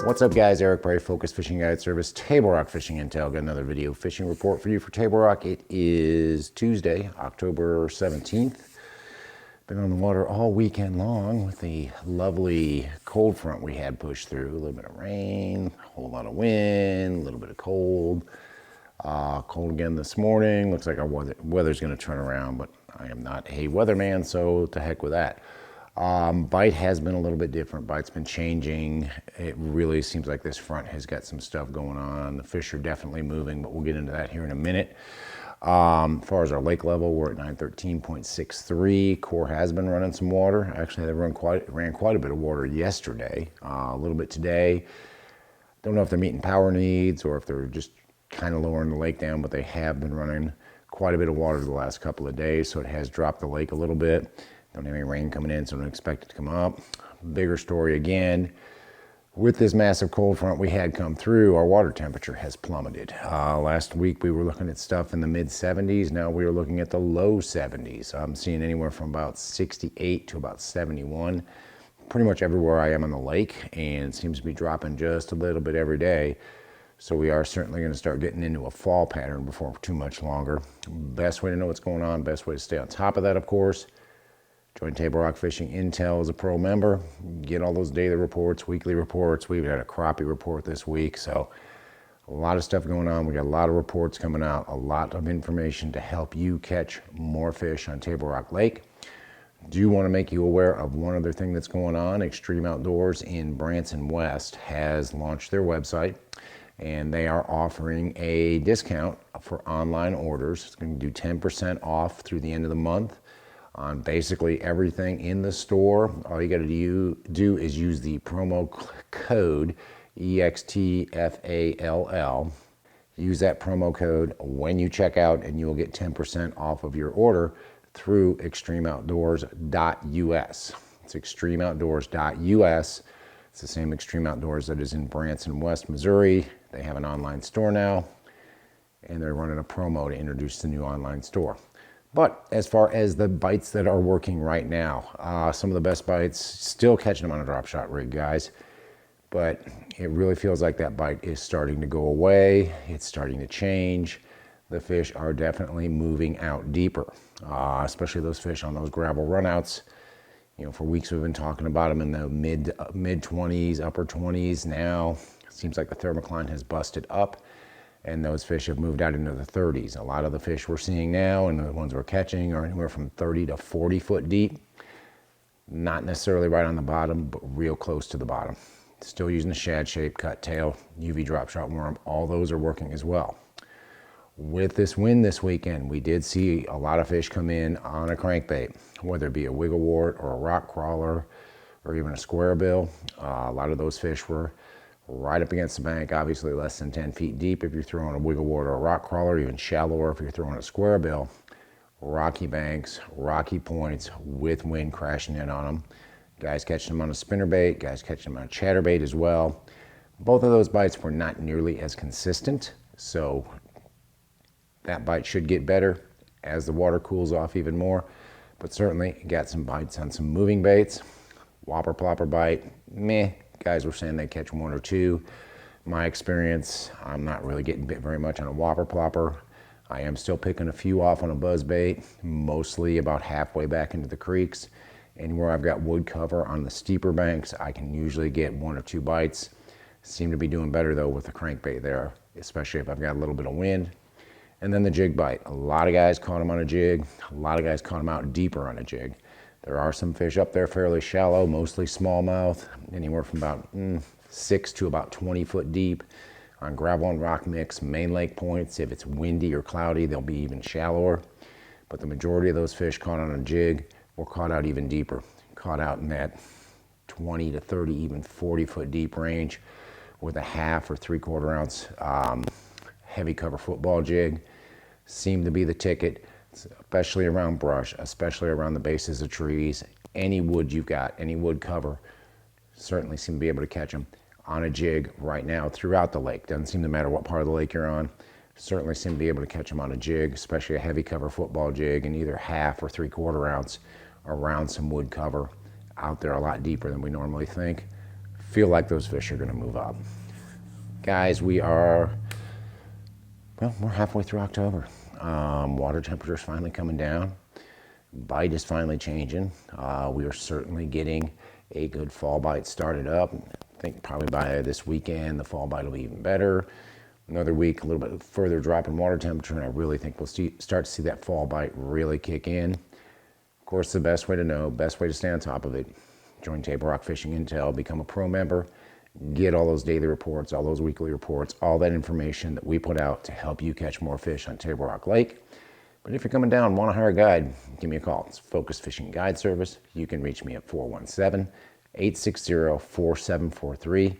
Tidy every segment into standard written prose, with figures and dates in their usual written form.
What's up guys, Eric Bray, Focus Fishing Guide Service, Table Rock Fishing Intel. Got another video fishing report for you for Table Rock. It is Tuesday, October 17th. Been on the water all weekend long with the lovely cold front we had pushed through. A little bit of rain, a whole lot of wind, a little bit of cold. Cold again this morning. Looks like our weather's going to turn around, but I am not a weatherman, so to heck with that. Bite has been a little bit different. Bite's been changing. It really seems like this front has got some stuff going on. The fish are definitely moving, but we'll get into that here in a minute. As far as our lake level, we're at 913.63. Core has been running some water. Actually, they ran quite a bit of water yesterday, a little bit today. Don't know if they're meeting power needs or if they're just kind of lowering the lake down, but they have been running quite a bit of water the last couple of days, so it has dropped the lake a little bit. Don't have any rain coming in, so don't expect it to come up. Bigger story again. With this massive cold front we had come through, our water temperature has plummeted. Last week we were looking at stuff in the mid 70s. Now we are looking at the low 70s. I'm seeing anywhere from about 68 to about 71. Pretty much everywhere I am on the lake, and it seems to be dropping just a little bit every day. So we are certainly going to start getting into a fall pattern before too much longer. Best way to know what's going on, best way to stay on top of that, of course, join Table Rock Fishing Intel as a pro member. Get all those daily reports, weekly reports. We've had a crappie report this week, so a lot of stuff going on. We got a lot of reports coming out, a lot of information to help you catch more fish on Table Rock Lake. Do want to make you aware of one other thing that's going on. Extreme Outdoors in Branson West has launched their website, and they are offering a discount for online orders. It's going to do 10% off through the end of the month on basically everything in the store. All you got to do is use the promo code EXTFALL. Use that promo code when you check out, and you will get 10% off of your order through extremeoutdoors.us. It's extremeoutdoors.us. It's the same Extreme Outdoors that is in Branson, West Missouri. They have an online store now, and they're running a promo to introduce the new online store. But as far as the bites that are working right now, some of the best bites, still catching them on a drop shot rig, guys. But it really feels like that bite is starting to go away. It's starting to change. The fish are definitely moving out deeper, especially those fish on those gravel runouts. You know, for weeks we've been talking about them in the mid 20s, upper 20s. Now it seems like the thermocline has busted up, and those fish have moved out into the 30s. A lot of the fish we're seeing now and the ones we're catching are anywhere from 30 to 40 foot deep. Not necessarily right on the bottom, but real close to the bottom. Still using the shad shape, cut tail, UV drop shot worm. All those are working as well. With this wind this weekend, we did see a lot of fish come in on a crankbait, whether it be a wiggle wart or a rock crawler or even a square bill. A lot of those fish were right up against the bank, obviously less than 10 feet deep if you're throwing a wiggle wart or a rock crawler, even shallower if you're throwing a square bill. Rocky banks, rocky points with wind crashing in on them. Guys catching them on a spinnerbait, guys catching them on a chatterbait as well. Both of those bites were not nearly as consistent, so that bite should get better as the water cools off even more. But certainly got some bites on some moving baits. Whopper plopper bite, meh. Guys were saying they catch one or two. My experience, I'm not really getting bit very much on a whopper plopper. I am still picking a few off on a buzz bait, mostly about halfway back into the creeks. Anywhere I've got wood cover on the steeper banks, I can usually get one or two bites. Seem to be doing better though with the crankbait there, especially if I've got a little bit of wind. And then the jig bite. A lot of guys caught them on a jig. A lot of guys caught them out deeper on a jig. There are some fish up there fairly shallow, mostly smallmouth, anywhere from about 6 to about 20 foot deep on gravel and rock mix, main lake points. If it's windy or cloudy, they'll be even shallower. But the majority of those fish caught on a jig were caught out even deeper, caught out in that 20 to 30, even 40 foot deep range with a half or 3/4 ounce heavy cover football jig. Seemed to be the ticket, especially around brush, especially around the bases of trees. Any wood you've got, any wood cover, certainly seem to be able to catch them on a jig right now throughout the lake. Doesn't seem to matter what part of the lake you're on. Certainly seem to be able to catch them on a jig, especially a heavy cover football jig, and either half or 3/4 ounce around some wood cover out there a lot deeper than we normally think. feel like those fish are going to move up. Guys, we're halfway through October. Water temperature's finally coming down. Bite is finally changing. We are certainly getting a good fall bite started up. I think probably by this weekend, the fall bite will be even better. Another week, a little bit further drop in water temperature, and I really think we'll start to see that fall bite really kick in. Of course, the best way to know, best way to stay on top of it, join Table Rock Fishing Intel, become a pro member, get all those daily reports, all those weekly reports, all that information that we put out to help you catch more fish on Table Rock Lake. But if you're coming down and want to hire a guide, give me a call. It's Focus Fishing Guide Service. You can reach me at 417-860-4743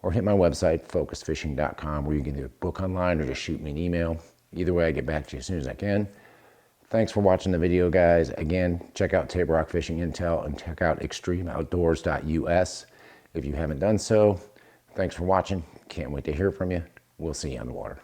or hit my website, focusfishing.com, where you can either book online or just shoot me an email. Either way, I get back to you as soon as I can. Thanks for watching the video, guys. Again, check out Table Rock Fishing Intel and check out extremeoutdoors.us if you haven't done so. Thanks for watching. Can't wait to hear from you. We'll see you on the water.